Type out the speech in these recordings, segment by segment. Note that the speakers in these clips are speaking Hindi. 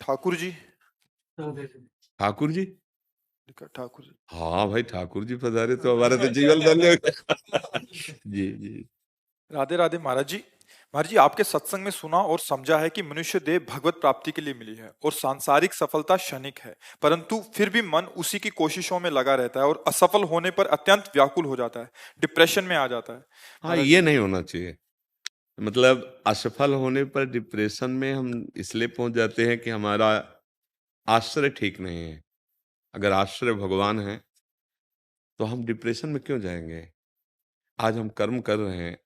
ठाकुर जी। ठाकुर जी। लिखा ठाकुर जी। हाँ भाई, ठाकुर जी पधारे तो हमारा तो जीवन धन्य हो गया। जी जी। राधे राधे महाराज जी। महाराज जी, आपके सत्संग में सुना और समझा है कि मनुष्य देह भगवत प्राप्ति के लिए मिली है और सांसारिक सफलता क्षणिक है, परंतु फिर भी मन उसी की कोशिशों में लगा रहता है और असफल होने पर अत्यंत व्याकुल हो जाता है, डिप्रेशन में आ जाता है। हाँ, महाराज ये जी। नहीं होना चाहिए। मतलब असफल होने पर डिप्रेशन में हम इसलिए पहुंच जाते हैं कि हमारा आश्रय ठीक नहीं है। अगर आश्रय भगवान है तो हम डिप्रेशन में क्यों जाएंगे? आज हम कर्म कर रहे हैं,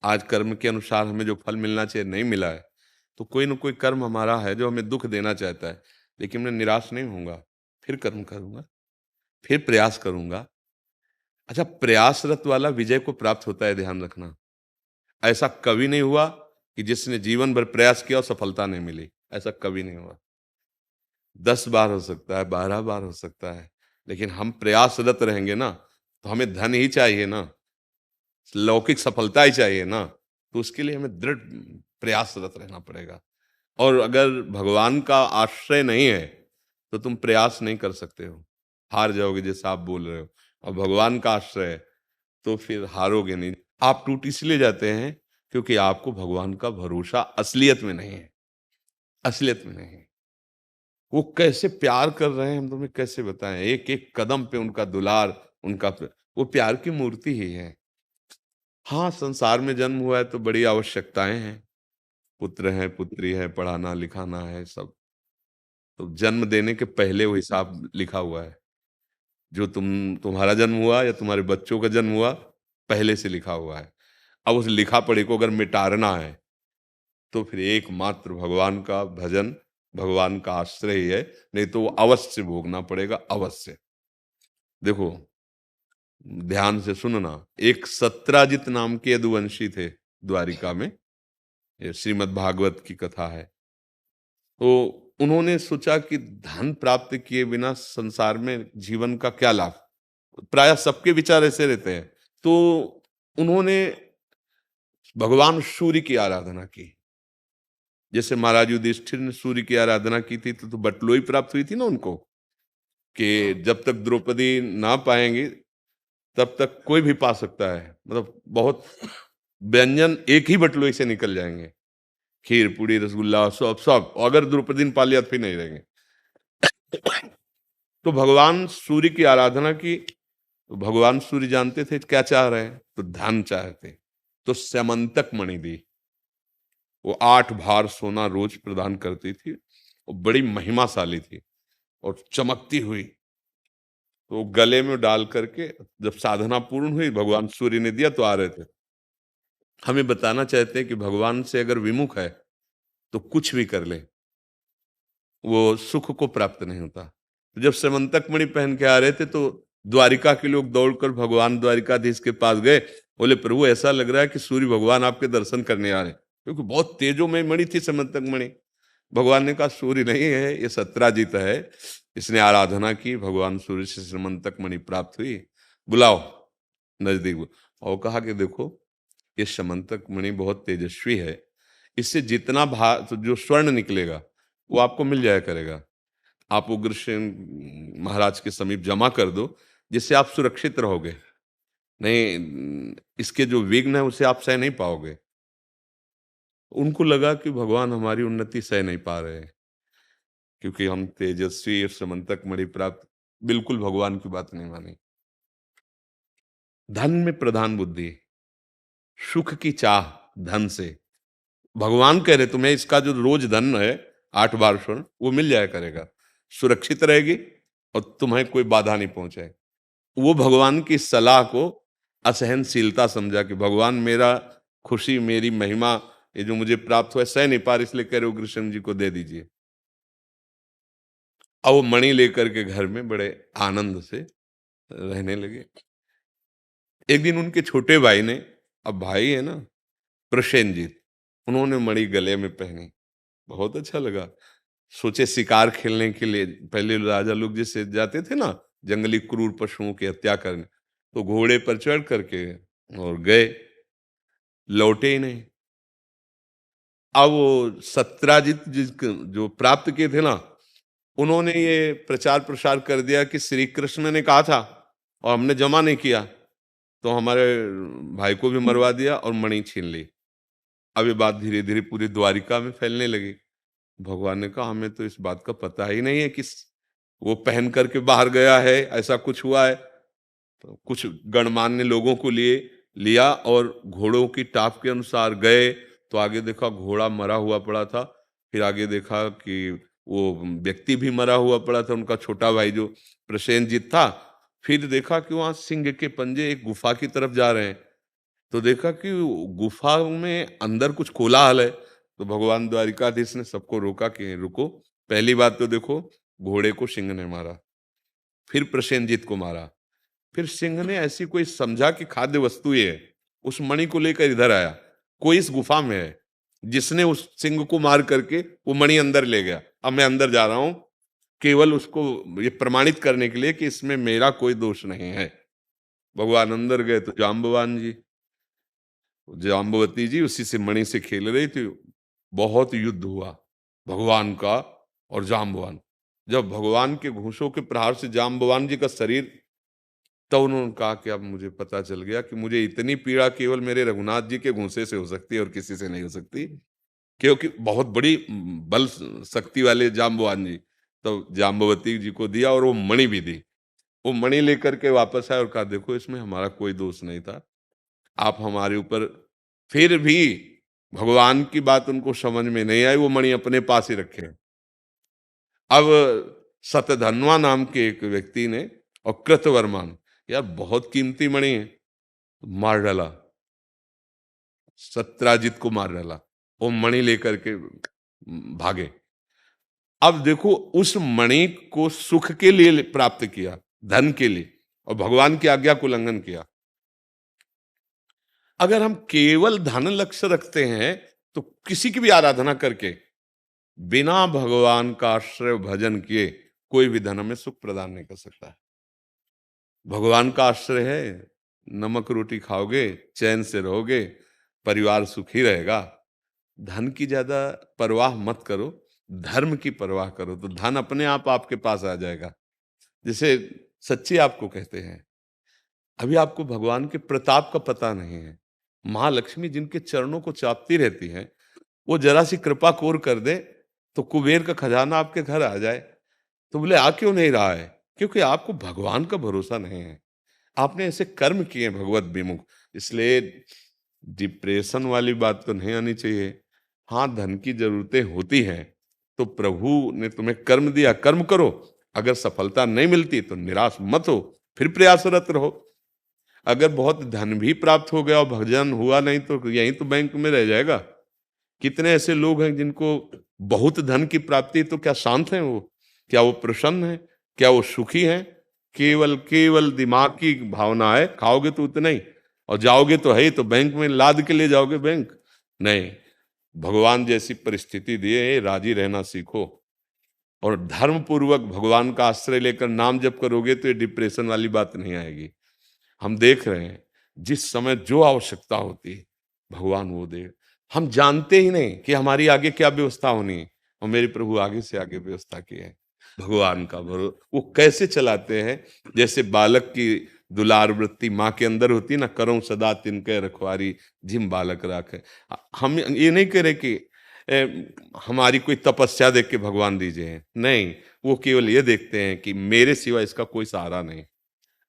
आज कर्म के अनुसार हमें जो फल मिलना चाहिए नहीं मिला है, तो कोई ना कोई कर्म हमारा है जो हमें दुख देना चाहता है। लेकिन मैं निराश नहीं होऊंगा, फिर कर्म करूंगा, फिर प्रयास करूंगा। अच्छा, प्रयासरत वाला विजय को प्राप्त होता है, ध्यान रखना। ऐसा कभी नहीं हुआ कि जिसने जीवन भर प्रयास किया और सफलता नहीं मिली। ऐसा कभी नहीं हुआ। 10 बार हो सकता है, 12 बार हो सकता है, लेकिन हम प्रयासरत रहेंगे ना, तो हमें धन ही चाहिए ना, लौकिक सफलता ही चाहिए ना, तो उसके लिए हमें दृढ़ प्रयासरत रहना पड़ेगा। और अगर भगवान का आश्रय नहीं है तो तुम प्रयास नहीं कर सकते हो, हार जाओगे, जैसा आप बोल रहे हो। और भगवान का आश्रय है तो फिर हारोगे नहीं। आप टूट इसलिए जाते हैं क्योंकि आपको भगवान का भरोसा असलियत में नहीं है। असलियत में नहीं है। वो कैसे प्यार कर रहे हैं हम तुम्हें कैसे बताएं। एक एक कदम पे उनका दुलार, वो प्यार की मूर्ति ही है। हाँ, संसार में जन्म हुआ है तो बड़ी आवश्यकताएं हैं, पुत्र है, पुत्री है, पढ़ाना लिखाना है सब। तो जन्म देने के पहले वो हिसाब लिखा हुआ है। जो तुम्हारा जन्म हुआ या तुम्हारे बच्चों का जन्म हुआ, पहले से लिखा हुआ है। अब उस लिखा पढ़ी को अगर मिटाना है तो फिर एकमात्र भगवान का भजन, भगवान का आश्रय ही है। नहीं तो वो अवश्य भोगना पड़ेगा, अवश्य। देखो, ध्यान से सुनना। एक सत्राजित नाम के यदुवंशी थे द्वारिका में, ये श्रीमद् भागवत की कथा है। तो उन्होंने सोचा कि धन प्राप्त किए बिना संसार में जीवन का क्या लाभ। प्राय सबके विचार ऐसे रहते हैं। तो उन्होंने भगवान सूर्य की आराधना की। जैसे महाराज युधिष्ठिर ने सूर्य की आराधना की थी तो बटलोई प्राप्त हुई थी ना उनको, कि जब तक द्रौपदी ना पाएंगे तब तक कोई भी पा सकता है। मतलब बहुत व्यंजन एक ही बटलोई से निकल जाएंगे, खीर पूड़ी रसगुल्ला सब सब, अगर द्रौपदी ने पा लिया तो फिर नहीं रहेंगे। तो भगवान सूर्य की आराधना की। तो भगवान सूर्य जानते थे क्या चाह रहे हैं, तो धन चाहते। तो स्यमंतक मणि दी। वो 8 भार सोना रोज प्रदान करती थी और बड़ी महिमाशाली थी और चमकती हुई। तो गले में डाल करके जब साधना पूर्ण हुई, भगवान सूर्य ने दिया तो आ रहे थे। हमें बताना चाहते हैं कि भगवान से अगर विमुख है तो कुछ भी कर ले, वो सुख को प्राप्त नहीं होता। तो जब समंतक मणि पहन के आ रहे थे तो द्वारिका के लोग दौड़कर भगवान द्वारिकाधीश के पास गए। बोले, प्रभु ऐसा लग रहा है कि सूर्य भगवान आपके दर्शन करने आ रहे हैं, क्योंकि बहुत तेजोमय मणि थी समंतक मणि। भगवान ने कहा, सूर्य नहीं है, ये सत्राजित है, इसने आराधना की, भगवान सूर्य से समंतक मणि प्राप्त हुई, बुलाओ नजदीक। और कहा कि देखो, ये समंतक मणि बहुत तेजस्वी है, इससे जितना तो जो स्वर्ण निकलेगा वो आपको मिल जाया करेगा। आप उग्रसेन महाराज के समीप जमा कर दो, जिससे आप सुरक्षित रहोगे। नहीं, इसके जो विघ्न है उसे आप सह नहीं पाओगे। उनको लगा कि भगवान हमारी उन्नति सह नहीं पा रहे हैं, क्योंकि हम तेजस्वी और समंतक मणि प्राप्त, बिल्कुल भगवान की बात नहीं मानी। धन में प्रधान बुद्धि, सुख की चाह धन से। भगवान कह रहे तुम्हें इसका जो रोज धन है 8 बार स्वर्ण, वो मिल जाया करेगा, सुरक्षित रहेगी और तुम्हें कोई बाधा नहीं पहुंचे। वो भगवान की सलाह को असहनशीलता समझा कि भगवान मेरा खुशी, मेरी महिमा, ये जो मुझे प्राप्त हुआ सह नहीं पा रहे, इसलिए कह रहे उग्रसेन जी को दे दीजिए। अब वो मणि लेकर के घर में बड़े आनंद से रहने लगे। एक दिन उनके छोटे भाई ने, अब भाई है ना, प्रसेनजीत, उन्होंने मणि गले में पहनी। बहुत अच्छा लगा। सोचे शिकार खेलने के लिए, पहले राजा लोग जैसे जाते थे ना जंगली क्रूर पशुओं की हत्या करने, तो घोड़े पर चढ़ करके और गए, लौटे ही नहीं। अब वो सत्राजित जो प्राप्त किए थे ना, उन्होंने ये प्रचार प्रसार कर दिया कि श्री कृष्ण ने कहा था और हमने जमा नहीं किया, तो हमारे भाई को भी मरवा दिया और मणि छीन ली। अब ये बात धीरे धीरे पूरी द्वारिका में फैलने लगी। भगवान ने कहा हमें तो इस बात का पता ही नहीं है कि वो पहन करके बाहर गया है, ऐसा कुछ हुआ है। तो कुछ गणमान्य लोगों को लिए लिया और घोड़ों की टाप के अनुसार गए, तो आगे देखा घोड़ा मरा हुआ पड़ा था। फिर आगे देखा कि वो व्यक्ति भी मरा हुआ पड़ा था, उनका छोटा भाई जो प्रसेनजीत था। फिर देखा कि वहां सिंह के पंजे एक गुफा की तरफ जा रहे हैं, तो देखा कि गुफा में अंदर कुछ कोलाहल है। तो भगवान द्वारिकाधीश ने सबको रोका कि रुको, पहली बात तो देखो, घोड़े को सिंह ने मारा, फिर प्रसेनजीत को मारा, फिर सिंह ने ऐसी कोई समझा कि खाद्य वस्तु ये है, उस मणि को लेकर इधर आया, कोई इस गुफा में है जिसने उस सिंह को मार करके वो मणि अंदर ले गया। अब मैं अंदर जा रहा हूं केवल उसको ये प्रमाणित करने के लिए कि इसमें मेरा कोई दोष नहीं है। भगवान अंदर गए तो जाम्बवती जी उसी से मणि से खेल रही थी। बहुत युद्ध हुआ भगवान का और जाम्बवान। जब भगवान के घूंसों के प्रहार से जाम्बवान जी का शरीर, तब उन्होंने कहा कि अब मुझे पता चल गया कि मुझे इतनी पीड़ा केवल मेरे रघुनाथ जी के घूंसे से हो सकती है और किसी से नहीं हो सकती, क्योंकि बहुत बड़ी बल शक्ति वाले जाम्बवान जी। तो जाम्बवती जी को दिया और वो मणि भी दी। वो मणि लेकर के वापस आए और कहा देखो इसमें हमारा कोई दोष नहीं था, आप हमारे ऊपर। फिर भी भगवान की बात उनको समझ में नहीं आई, वो मणि अपने पास ही रखे। अब सतधन्वा नाम के एक व्यक्ति ने और कृतवर्मान, यार बहुत कीमती मणि है, मार डाला, सत्राजित को मार डाला। वो मणि लेकर के भागे। अब देखो उस मणि को सुख के लिए प्राप्त किया, धन के लिए, और भगवान की आज्ञा को उल्लंघन किया। अगर हम केवल धन लक्ष्य रखते हैं तो किसी की भी आराधना करके बिना भगवान का आश्रय भजन किए कोई भी धन हमें सुख प्रदान नहीं कर सकता है। भगवान का आश्रय है, नमक रोटी खाओगे, चैन से रहोगे, परिवार सुखी रहेगा। धन की ज्यादा परवाह मत करो, धर्म की परवाह करो, तो धन अपने आप आपके पास आ जाएगा। जैसे सच्ची आपको कहते हैं, अभी आपको भगवान के प्रताप का पता नहीं है। महालक्ष्मी जिनके चरणों को चापती रहती है, वो जरा सी कृपा कोर कर दे तो कुबेर का खजाना आपके घर आ जाए। तो बोले आ क्यों नहीं रहा है? क्योंकि आपको भगवान का भरोसा नहीं है, आपने ऐसे कर्म किए भगवत विमुख। इसलिए डिप्रेशन वाली बात तो नहीं आनी चाहिए। हाँ, धन की जरूरतें होती हैं तो प्रभु ने तुम्हें कर्म दिया, कर्म करो। अगर सफलता नहीं मिलती तो निराश मत हो, फिर प्रयासरत रहो। अगर बहुत धन भी प्राप्त हो गया और भजन हुआ नहीं तो यहीं तो बैंक में रह जाएगा। कितने ऐसे लोग हैं जिनको बहुत धन की प्राप्ति, तो क्या शांत हैं वो? क्या वो प्रसन्न है? क्या वो सुखी हैं? केवल केवल दिमाग की भावना है, खाओगे तो उतना ही और जाओगे तो है ही, तो बैंक में लाद के ले जाओगे बैंक नहीं। भगवान जैसी परिस्थिति दिए, राजी रहना सीखो और धर्म पूर्वक भगवान का आश्रय लेकर नाम जप करोगे तो ये डिप्रेशन वाली बात नहीं आएगी। हम देख रहे हैं जिस समय जो आवश्यकता होती है भगवान वो दे। हम जानते ही नहीं कि हमारी आगे क्या व्यवस्था होनी है, और मेरे प्रभु आगे से आगे व्यवस्था की है। भगवान का भरोसा वो कैसे चलाते हैं, जैसे बालक की दुलार वृत्ति माँ के अंदर होती है ना, करो सदा तिनके रखवारी जिम बालक राखे। हम ये नहीं कह रहे कि हमारी कोई तपस्या देख के भगवान दीजिए, नहीं, वो केवल ये देखते हैं कि मेरे सिवा इसका कोई सहारा नहीं,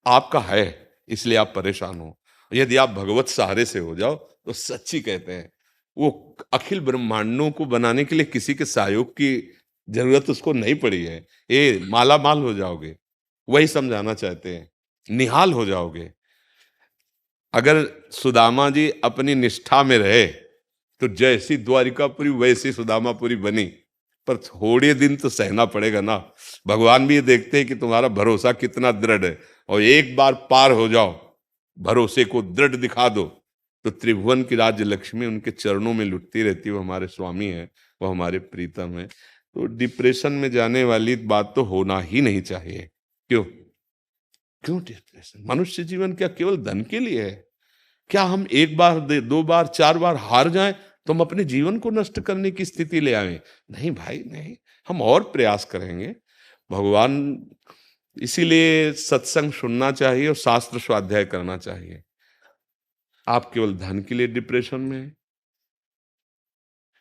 आपका है इसलिए आप परेशान हो। यदि आप भगवत सहारे से हो जाओ तो सच्ची कहते हैं वो अखिल ब्रह्मांडों को बनाने के लिए किसी के सहयोग की जरूरत उसको नहीं पड़ी है। ये माला माल हो जाओगे, वही समझाना चाहते हैं, निहाल हो जाओगे। अगर सुदामा जी अपनी निष्ठा में रहे तो जैसी द्वारिकापुरी वैसी सुदामापुरी बनी, पर थोड़े दिन तो सहना पड़ेगा ना। भगवान भी ये देखते हैं कि तुम्हारा भरोसा कितना दृढ़ है, और एक बार पार हो जाओ, भरोसे को दृढ़ दिखा दो, तो त्रिभुवन की राज्य लक्ष्मी उनके चरणों में लुटती रहती है। वो हमारे स्वामी है, वो हमारे प्रीतम है। तो डिप्रेशन में जाने वाली बात तो होना ही नहीं चाहिए। क्यों क्यों डिप्रेशन? मनुष्य जीवन क्या केवल धन के लिए है? क्या हम एक बार दो बार चार बार हार जाएं तो हम अपने जीवन को नष्ट करने की स्थिति ले आए? नहीं भाई, नहीं। हम और प्रयास करेंगे। भगवान, इसीलिए सत्संग सुनना चाहिए और शास्त्र स्वाध्याय करना चाहिए। आप केवल धन के लिए डिप्रेशन में हैं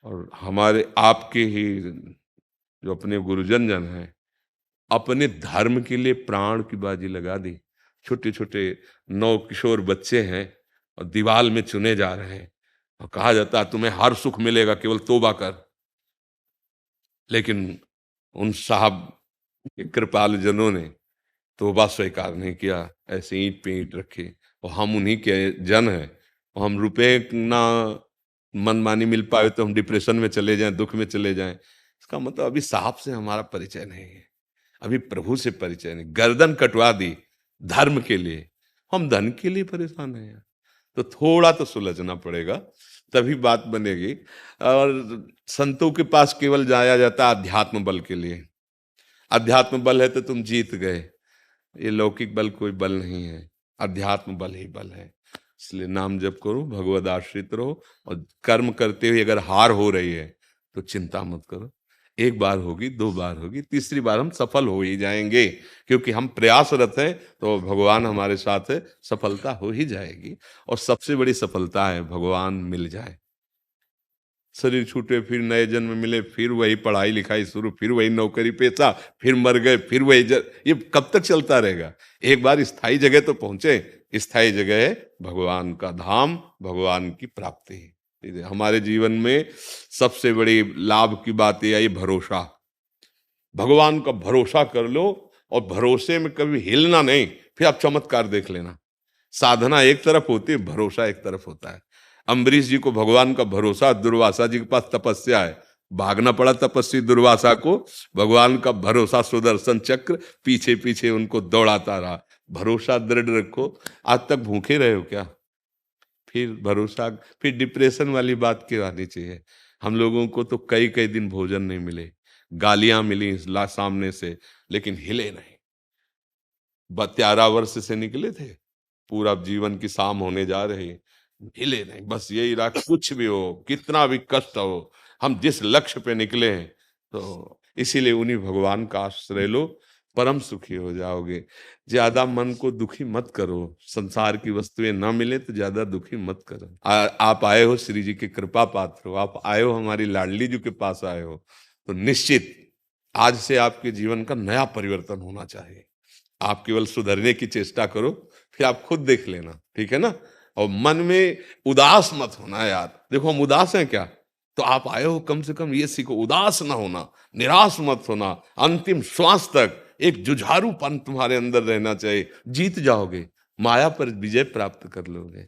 और हमारे आपके ही जो अपने गुरुजन हैं, अपने धर्म के लिए प्राण की बाजी लगा दी। छोटे-छोटे नव किशोर बच्चे हैं और दीवाल में चुने जा रहे हैं और कहा जाता है तुम्हें हर सुख मिलेगा, केवल तौबा कर। लेकिन उन साहब के कृपालु जनों ने तौबा स्वीकार नहीं किया, ऐसे ईंट पे ईंट रखे। और हम उन्हीं के जन हैं और हम रुपए ना मनमानी मिल पाए तो हम डिप्रेशन में चले जाएं, दुख में चले जाएं। इसका मतलब अभी साहब से हमारा परिचय नहीं है, अभी प्रभु से परिचय नहीं। गर्दन कटवा दी धर्म के लिए, हम धन के लिए परेशान हैं यार। तो थोड़ा तो सुलझना पड़ेगा, तभी बात बनेगी। और संतों के पास केवल जाया जाता है अध्यात्म बल के लिए। अध्यात्म बल है तो तुम जीत गए, ये लौकिक बल कोई बल नहीं है, अध्यात्म बल ही बल है। इसलिए नाम जप करो, भगवद आश्रित रहो और कर्म करते हुए अगर हार हो रही है तो चिंता मत करो। एक बार होगी, दो बार होगी, तीसरी बार हम सफल हो ही जाएंगे, क्योंकि हम प्रयासरत हैं तो भगवान हमारे साथ है, सफलता हो ही जाएगी। और सबसे बड़ी सफलता है भगवान मिल जाए। शरीर छूटे फिर नए जन्म मिले, फिर वही पढ़ाई लिखाई शुरू, फिर वही नौकरी पेशा, फिर मर गए, फिर वही ये कब तक चलता रहेगा? एक बार स्थायी जगह तो पहुंचे। स्थायी जगह है भगवान का धाम, भगवान की प्राप्ति। हमारे जीवन में सबसे बड़ी लाभ की बात यह है भरोसा। भगवान का भरोसा कर लो और भरोसे में कभी हिलना नहीं, फिर आप चमत्कार देख लेना। साधना एक तरफ होती है, भरोसा एक तरफ होता है। अम्बरीश जी को भगवान का भरोसा, दुर्वासा जी के पास तपस्या है, भागना पड़ा तपस्वी दुर्वासा को। भगवान का भरोसा सुदर्शन चक्र पीछे पीछे उनको दौड़ाता रहा। भरोसा दृढ़ रखो। आज तक भूखे रहे हो क्या? फिर भरोसा, फिर डिप्रेशन वाली बात क्यों आनी चाहिए? हम लोगों को तो कई कई दिन भोजन नहीं मिले, गालियां मिली सामने से, लेकिन हिले नहीं। 13 वर्ष से निकले थे, पूरा जीवन की शाम होने जा रही, हिले नहीं। बस यही रहा, कुछ भी हो, कितना भी कष्ट हो, हम जिस लक्ष्य पे निकले हैं, तो इसीलिए उन्हीं भगवान का आश्रय लो, परम सुखी हो जाओगे। ज्यादा मन को दुखी मत करो, संसार की वस्तुएं ना मिले तो ज्यादा दुखी मत करो। आप आए हो श्री जी के कृपा पात्र हो, आप आए हो हमारी लाडली जी के पास आए हो, तो निश्चित आज से आपके जीवन का नया परिवर्तन होना चाहिए। आप केवल सुधरने की चेष्टा करो, फिर आप खुद देख लेना, ठीक है ना? और मन में उदास मत होना यार। देखो हम उदास हैं क्या? तो आप आए हो, कम से कम ये सीखो, उदास ना होना, निराश मत होना। अंतिम श्वास तक एक जुझारूपन तुम्हारे अंदर रहना चाहिए। जीत जाओगे, माया पर विजय प्राप्त कर लोगे।